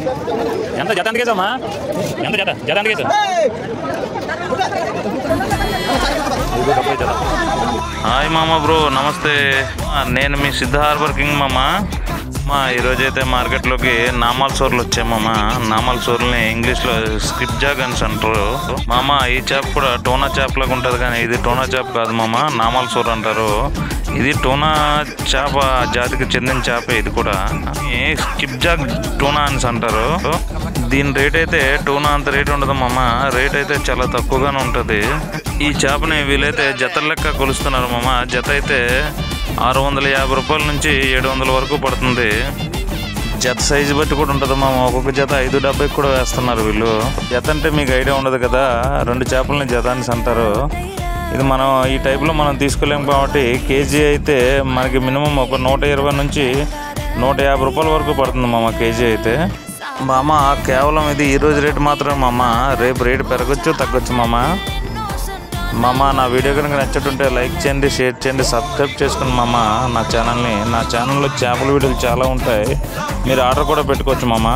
ఎంత జత ఎంత కేసమ్మా? ఎంత జత జత ఎంత కేసు? హాయ్ మామ బ్రో, నమస్తే. నేను మీ సిద్ధ హార్బర్ కింగ్ మామ. ఈరోజైతే మార్కెట్లోకి నామాల్ సోర్లు వచ్చామమ్మ. నామాల్ సోర్లని ఇంగ్లీష్లో స్కిప్ జాగ్ అని అంటారు మామ. ఈ చేప కూడా టోనా చేప లాగా ఉంటుంది, కానీ ఇది టోనా చేప కాదు మామ, నామాల్ సోర్ అంటారు. ఇది టోనా చేప జాతికి చెందిన చేప. ఇది కూడా స్కిప్ జాగ్ టోనా అని అంటారు. దీని రేట్ అయితే టోనా అంత రేట్ ఉండదు మామ, రేట్ అయితే చాలా తక్కువగానే ఉంటుంది. ఈ చేపని వీలైతే జతల లెక్క కొలుస్తున్నారు మామ. జత అయితే 650 రూపాయల నుంచి 700 వరకు పడుతుంది. జత సైజు బట్టి కూడా ఉంటుంది మామ. ఒక్కొక్క జత 570 కూడా వేస్తున్నారు వీళ్ళు. జత అంటే మీకు ఐడియా ఉండదు కదా, 2 చేపలని జత అని అంటారు. ఇది మనం ఈ టైప్లో మనం తీసుకోలేము కాబట్టి కేజీ అయితే మనకి మినిమం ఒక 120 నుంచి 150 రూపాయల వరకు పడుతుంది మామ కేజీ అయితే. మామ కేవలం ఇది ఈరోజు రేటు మాత్రమే మామ, రేపు రేటు పెరగచ్చు తగ్గొచ్చు మామ. నా వీడియో కనుక నచ్చుతుంటే లైక్ చేయండి, షేర్ చేయండి, సబ్స్క్రైబ్ చేసుకోండి మామ నా ఛానల్ని. నా ఛానల్లో చేపల వీడియోలు చాలా ఉంటాయి, మీరు ఆర్డర్ కూడా పెట్టుకోవచ్చు మామ.